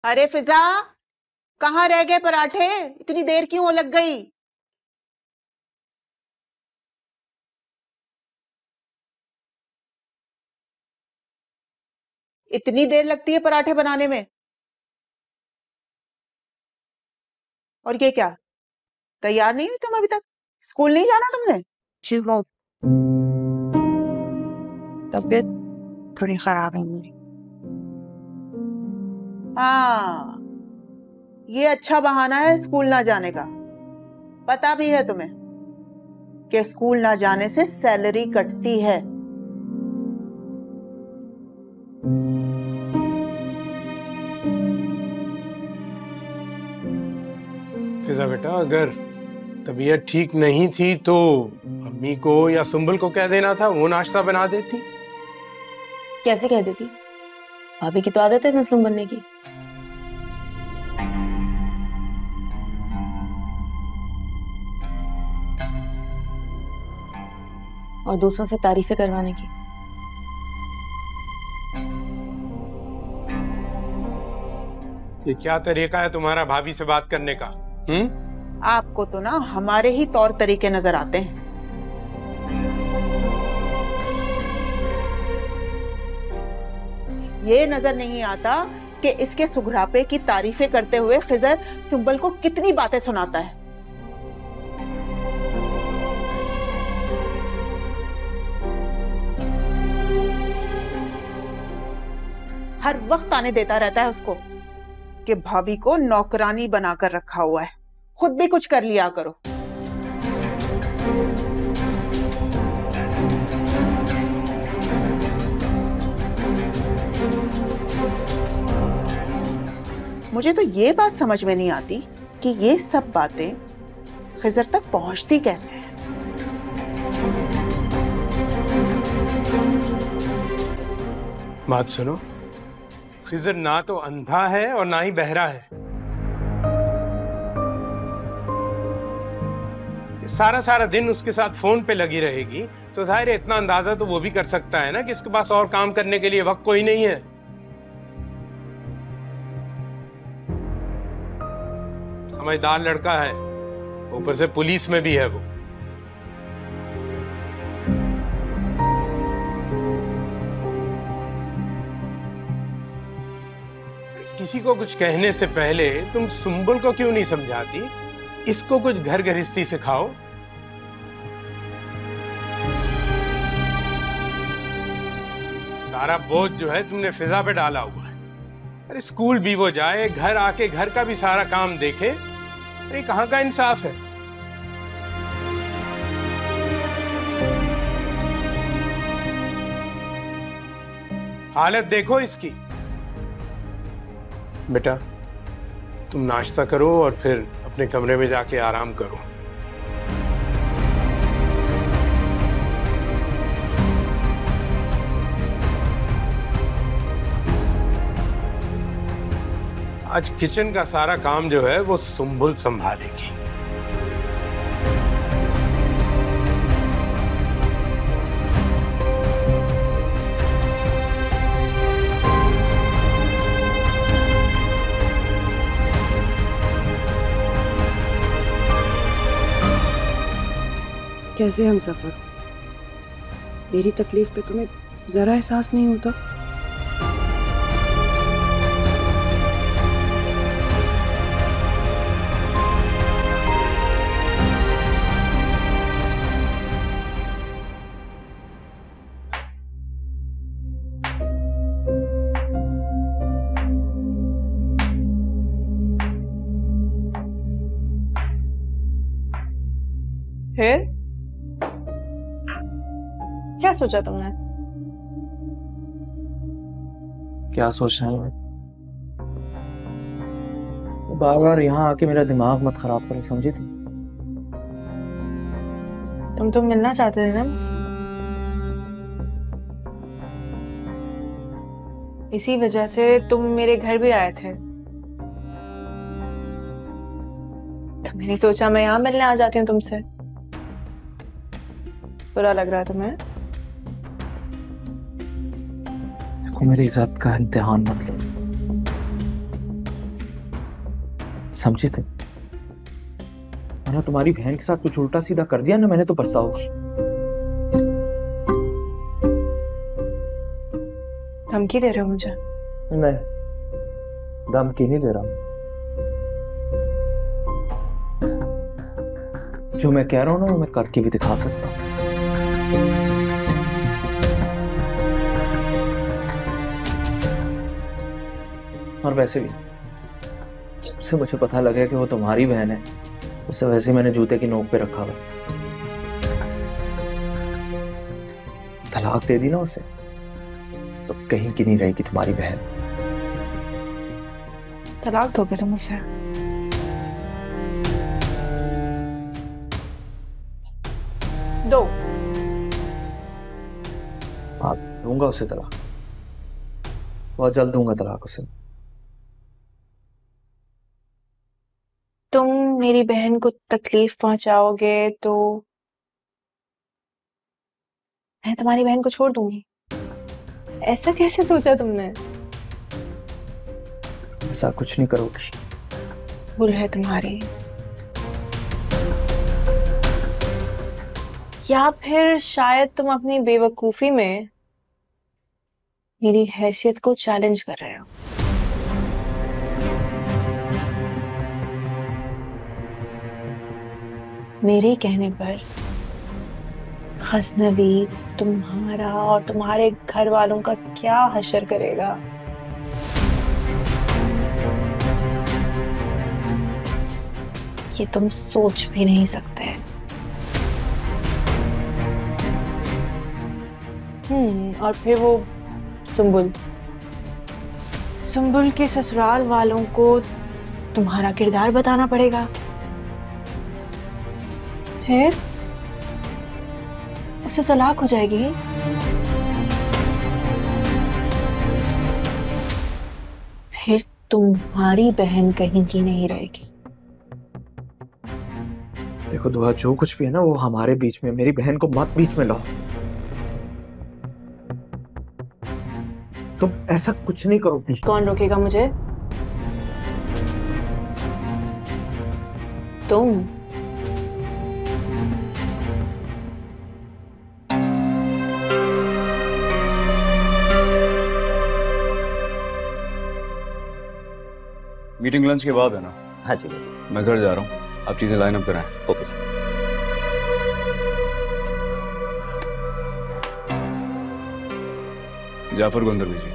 अरे फिजा, कहाँ रह गए पराठे? इतनी देर क्यों लग गई? इतनी देर लगती है पराठे बनाने में? और ये क्या, तैयार नहीं हुई तुम अभी तक? स्कूल नहीं जाना तुमने? शिव, तबीयत थोड़ी खराब है मेरी। हाँ, ये अच्छा बहाना है स्कूल ना जाने का। पता भी है तुम्हें कि स्कूल ना जाने से सैलरी कटती है। फिजा बेटा, अगर तबीयत ठीक नहीं थी तो अम्मी को या सुंबल को कह देना था, वो नाश्ता बना देती। कैसे कह देती? भाभी की तो आदत है मसलूम बनने की। और दूसरों से तारीफें करवाने की। ये क्या तरीका है तुम्हारा भाभी से बात करने का? आपको तो ना हमारे ही तौर तरीके नजर आते हैं। ये नजर नहीं आता कि इसके सुघरापे की तारीफें करते हुए खिजर सुंबल को कितनी बातें सुनाता है। हर वक्त आने देता रहता है उसको कि भाभी को नौकरानी बनाकर रखा हुआ है, खुद भी कुछ कर लिया करो। मुझे तो ये बात समझ में नहीं आती कि ये सब बातें खिजर तक पहुंचती कैसे हैं। बात सुनो, खिजर ना तो अंधा है और ना ही बहरा है। सारा सारा दिन उसके साथ फोन पे लगी रहेगी तो जाहिर है इतना अंदाजा तो वो भी कर सकता है ना कि इसके पास और काम करने के लिए वक्त कोई नहीं है। समझदार लड़का है, ऊपर से पुलिस में भी है वो। किसी को कुछ कहने से पहले तुम सुंबल को क्यों नहीं समझाती? इसको कुछ घर गृहस्थी सिखाओ। सारा बोझ जो है तुमने फिजा पे डाला हुआ है। अरे स्कूल भी वो जाए, घर आके घर का भी सारा काम देखे। अरे कहाँ का इंसाफ है? हालत देखो इसकी। बेटा, तुम नाश्ता करो और फिर अपने कमरे में जाके आराम करो। आज किचन का सारा काम जो है वो सुंबुल संभालेगी। कैसे हम सफर, मेरी तकलीफ पे तुम्हें जरा एहसास नहीं होता? फिर क्या सोचा तुमने? क्या सोच रहे हैं? बार बार यहाँ आके मेरा दिमाग मत खराब करो, समझी थी? तुम तो मिलना चाहते थे ना मुझसे, इसी वजह से तुम मेरे घर भी आए थे। तो मैंने सोचा मैं यहाँ मिलने आ जाती हूँ तुमसे। बुरा लग रहा है तुम्हें? मेरी इज्जत का इम्तिहान मत लो। समझे तुम? वरना तुम्हारी बहन के साथ कुछ उल्टा सीधा कर दिया ना मैंने तो पछताओगे। धमकी दे रहे हो मुझे? नहीं, धमकी नहीं दे रहा। जो मैं कह रहा हूं ना वो मैं करके भी दिखा सकता हूं। और वैसे भी जब से मुझे पता लगा कि वो तुम्हारी बहन है, उससे वैसे ही मैंने जूते की नोक पे रखा हुआ। तलाक दे दी ना उसे तो कहीं की नहीं रहेगी तुम्हारी बहन। तलाक दोगे तुम उसे? दो। हाँ, दूंगा उसे तलाक, बहुत जल्द दूंगा तलाक उसे। तुम मेरी बहन को तकलीफ पहुंचाओगे तो मैं तुम्हारी बहन को छोड़ दूंगी? ऐसा कैसे सोचा तुमने? ऐसा कुछ नहीं करोगी। भूल है तुम्हारी, या फिर शायद तुम अपनी बेवकूफी में मेरी हैसियत को चैलेंज कर रहे हो। मेरे कहने पर गजनवी तुम्हारा और तुम्हारे घर वालों का क्या हश्र करेगा। ये तुम सोच भी नहीं सकते। और फिर वो सुंबुल के ससुराल वालों को तुम्हारा किरदार बताना पड़ेगा। फिर उसे तलाक हो जाएगी। फिर तुम्हारी बहन कहीं की नहीं रहेगी। देखो दुआ, जो कुछ भी है ना वो हमारे बीच में, मेरी बहन को मत बीच में लाओ। तुम ऐसा कुछ नहीं करोगी। कौन रोकेगा मुझे? तुम। मीटिंग लंच के बाद है ना? हाँ जी। मैं घर जा रहा हूँ, आप चीजें लाइन अप कराएं। Okay sir. जाफर को अंदर भेजिए।